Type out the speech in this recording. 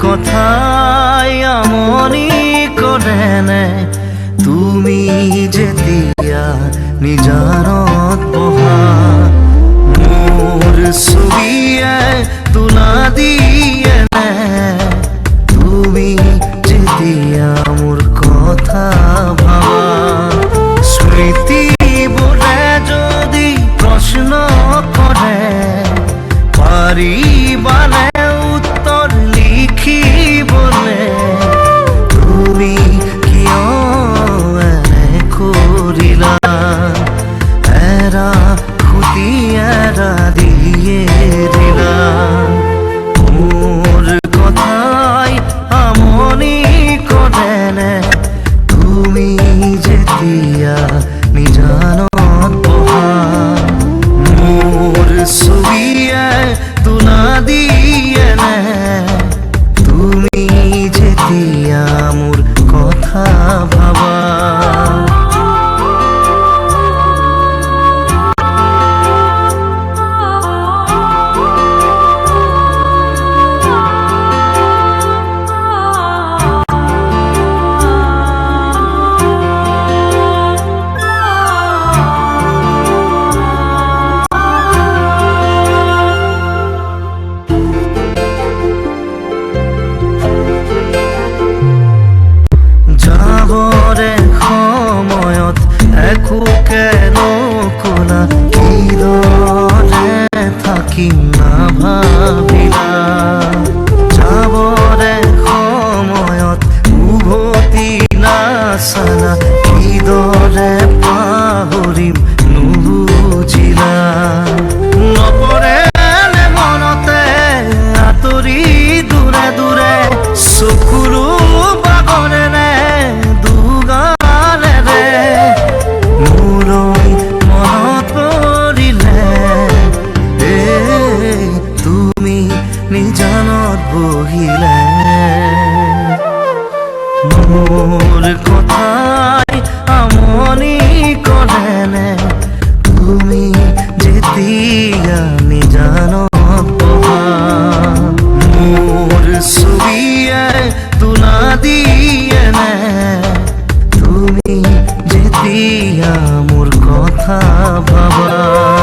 কথাই আমনি কৰে নে তুমি যেতিয়া নিজানত বহা মোৰ ছবিয়ে তোলা দিয়ে নে তুমি যেতিয়া মোৰ কথা ভাবা স্মৃতিবোৰে যদি প্ৰশ্ন কৰে পাৰিবানে উত্তৰ লিখিবলে তুমি কিয় এনে কৰিলা এৰা খুটি এৰা দিয়ে দিলা মোৰ কথাই আমনি কৰে নে তুমি যেতিয়া নিজানত বহা মোৰ ছবিয়ে তোলা দিয়ে নে তুমি যেতিয়া মোৰ কথা ভাবা সময়ত একোকে নকলা কিদৰে থাকিম নাভাবিলা যাবৰে সময়ত উভতি নাচালা কিদৰে পাহৰিম নুবুজিলা নপৰে মনতে আঁতৰি দূৰে দূৰে চকুৰো বাগৰে নে নিজানত বহিলে মোৰ কথাই আমনি কৰে নে তুমি যেতিয়া নিজানত বহা মোৰ ছবিয়ে তোলা দিয়ে নে তুমি যেতিয়া মোৰ কথা ভাবা